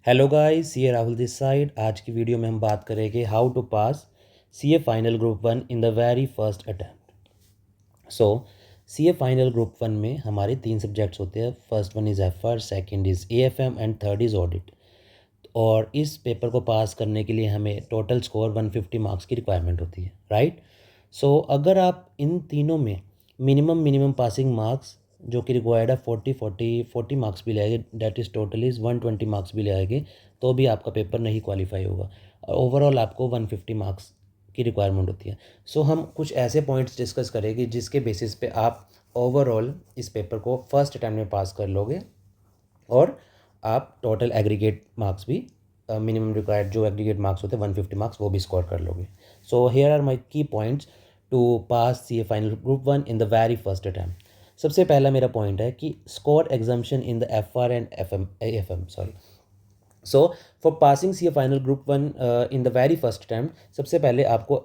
Hello guys, ये Rahul this side. आज की वीडियो में हम बात करेंगे how to pass CA final group 1 in the very first attempt. CA final group 1 में हमारे 3 सब्जेक्ट्स होते हैं। First one is FR, second is AFM and third is audit. और इस पेपर को पास करने के लिए हमें टोटल स्कोर 150 मार्क्स की रिक्वायरमेंट होती है, राइट। अगर आप इन तीनों में मिनिमम पासिंग मार्क्स जो कि रिक्वायर्ड है 40 मार्क्स भी ले आएंगे, that is total is 120 marks भी ले आएंगे, तो भी आपका पेपर नहीं क्वालिफाई होगा। और ओवरऑल आपको 150 मार्क्स की रिक्वायरमेंट होती है। हम कुछ ऐसे पॉइंट्स डिस्कस करेंगे जिसके बेसिस पे आप ओवरऑल इस पेपर को फर्स्ट अटैम्प्ट में पास कर लोगे और आप टोटल एग्रीगेट मार्क्स भी मिनिमम रिक्वायर्ड जो एग्रीगेट मार्क्स होते हैं 150 मार्क्स वो भी स्कोर कर लोगे। Here are my key points to pass C A final group 1 in the very first attempt. सबसे पहला मेरा पॉइंट है कि score exemption in the F R and F M sorry. For passing C A final group 1 in the very first attempt, सबसे पहले आपको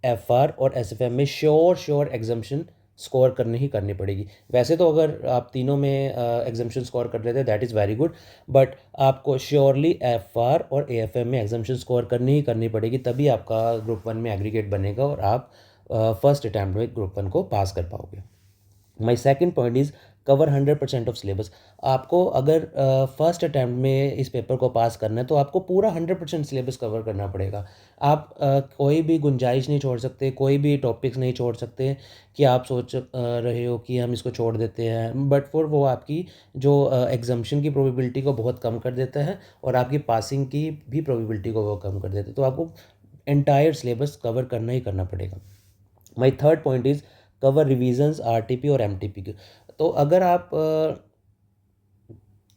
F R और S F M में श्योर एग्जाम्शन स्कोर करनी पड़ेगी। वैसे तो अगर आप तीनों में एग्जाम्शन स्कोर कर लेते हैं that is very good, but आपको श्योरली एफ आर और ए एफ एम में एग्जाम्शन स्कोर करनी पड़ेगी, तभी आपका ग्रुप 1 में एग्रीगेट बनेगा और आप फर्स्ट अटैम्प्ट में ग्रुप 1 को पास कर पाओगे। My second point is cover 100% of syllabus. आपको अगर फर्स्ट अटैम्प्ट में इस पेपर को पास करना है तो आपको पूरा 100% सिलेबस कवर करना पड़ेगा। आप कोई भी गुंजाइश नहीं छोड़ सकते, कोई भी टॉपिक्स नहीं छोड़ सकते कि आप सोच रहे हो कि हम इसको छोड़ देते हैं, बट वो आपकी जो एग्जाम्शन की प्रोबेबिलिटी को बहुत कम कर देता है और आपकी पासिंग की भी प्रोबेबिलिटी को वो कम कर देता है। तो आपको एंटायर सिलेबस कवर करना ही करना पड़ेगा। My third point is cover revisions RTP और एमटीपी के। तो अगर आप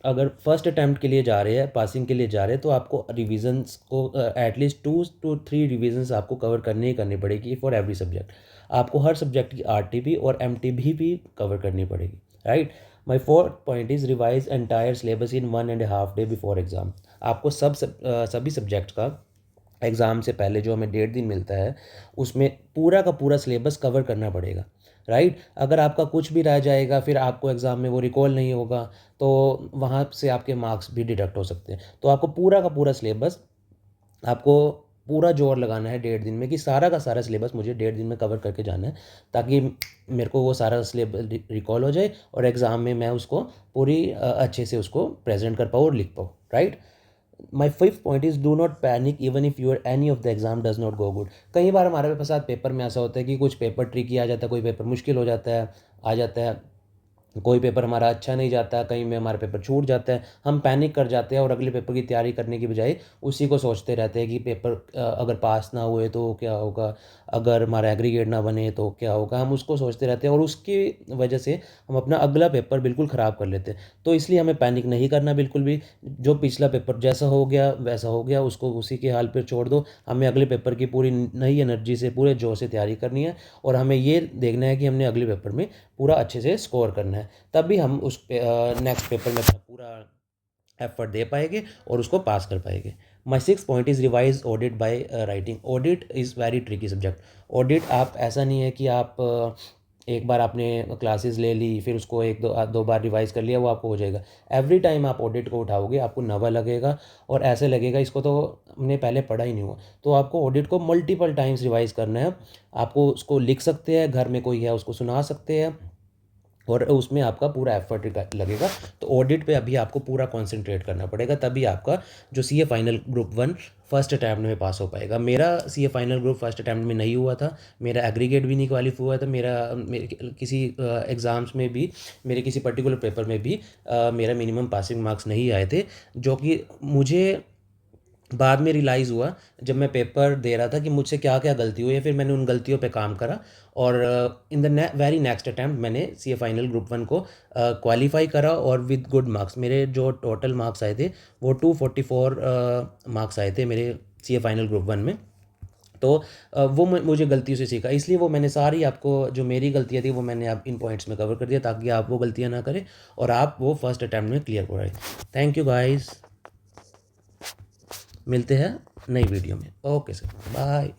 अगर फर्स्ट अटैम्प्ट के लिए जा रहे हैं, पासिंग के लिए जा रहे हैं, तो आपको रिविजन्स को एटलीस्ट 2 to 3 रिविजन्स आपको कवर करनी पड़ेगी फॉर एवरी सब्जेक्ट। आपको हर सब्जेक्ट की आरटीपी और एमटीपी भी कवर करनी पड़ेगी, right. My fourth point is revise entire syllabus in 1.5 day before exam. आपको सभी सब्जेक्ट का एग्ज़ाम से पहले जो हमें 1.5 दिन मिलता है उसमें पूरा का पूरा सिलेबस कवर करना पड़ेगा, राइट। अगर आपका कुछ भी रह जाएगा फिर आपको एग्ज़ाम में वो रिकॉल नहीं होगा तो वहाँ से आपके मार्क्स भी डिडक्ट हो सकते हैं। तो आपको पूरा का पूरा सिलेबस, आपको पूरा जोर लगाना है 1.5 दिन में कि सारा का सारा सिलेबस मुझे 1.5 दिन में कवर करके जाना है, ताकि मेरे को वो सारा सिलेबस रिकॉल हो जाए और एग्ज़ाम में मैं उसको पूरी अच्छे से उसको प्रेजेंट कर पाऊँ और लिख पाऊँ, right. My fifth point is do not panic even if your any of the exam does not go good. कई बार हमारे साथ पेपर में ऐसा होता है कि कुछ पेपर ट्रिकी आ जाता है, कोई पेपर मुश्किल हो जाता है, आ जाता है, कोई पेपर हमारा अच्छा नहीं जाता, कहीं में हमारा पेपर छूट जाता है, हम पैनिक कर जाते हैं और अगले पेपर की तैयारी करने की बजाय उसी को सोचते रहते हैं कि पेपर अगर पास ना हुए तो क्या होगा, अगर हमारा एग्रीगेट ना बने तो क्या होगा, हम उसको सोचते रहते हैं और उसकी वजह से हम अपना अगला पेपर बिल्कुल ख़राब कर लेते हैं। तो इसलिए हमें पैनिक नहीं करना बिल्कुल भी। जो पिछला पेपर जैसा हो गया वैसा हो गया, उसको उसी के हाल पर छोड़ दो। हमें अगले पेपर की पूरी नई एनर्जी से पूरे जोर से तैयारी करनी है और हमें ये देखना है कि हमने अगले पेपर में पूरा अच्छे से स्कोर करना है, तभी हम उस नेक्स्ट पेपर में अपना पूरा एफर्ट दे पाएंगे और उसको पास कर पाएंगे। माई six point is revise audit by writing. Audit is very tricky subject. Audit आप ऐसा नहीं है कि आप एक बार आपने क्लासेस ले ली फिर उसको एक दो बार रिवाइज कर लिया वो आपको हो जाएगा। एवरी टाइम आप ऑडिट को उठाओगे आपको नवा लगेगा और ऐसे लगेगा इसको तो हमने पहले पढ़ा ही नहीं हुआ। तो आपको ऑडिट को मल्टीपल टाइम्स रिवाइज करना है। आपको उसको लिख सकते हैं, घर में कोई है उसको सुना सकते हैं और उसमें आपका पूरा एफर्ट लगेगा। तो ऑडिट पे अभी आपको पूरा कंसंट्रेट करना पड़ेगा, तभी आपका जो CA final group 1 first attempt में पास हो पाएगा। मेरा CA final group first attempt में नहीं हुआ था, मेरा एग्रीगेट भी नहीं क्वालिफाई हुआ था, मेरे किसी एग्ज़ाम्स में भी, मेरे किसी पर्टिकुलर पेपर में भी मेरा मिनिमम पासिंग मार्क्स नहीं आए थे, जो कि मुझे बाद में रियलाइज़ हुआ जब मैं पेपर दे रहा था कि मुझसे क्या क्या गलती हुई है। फिर मैंने उन गलतियों पे काम करा और इन द वेरी नेक्स्ट अटैम्प्ट मैंने सी ए फाइनल ग्रुप 1 को क्वालिफाई करा और विद गुड मार्क्स। मेरे जो टोटल मार्क्स आए थे वो 244 मार्क्स आए थे मेरे सी ए फाइनल ग्रुप 1 में। तो वो मुझे गलतियों से सीखा, इसलिए वो मैंने सारी आपको जो मेरी गलतियाँ थी वो मैंने आप इन पॉइंट्स में कवर कर दिया ताकि आप वो गलतियाँ ना करें और आप वो फर्स्ट अटैम्प्ट में क्लियर कराएं। थैंक यू गाइस, मिलते हैं नई वीडियो में। Okay sir, bye.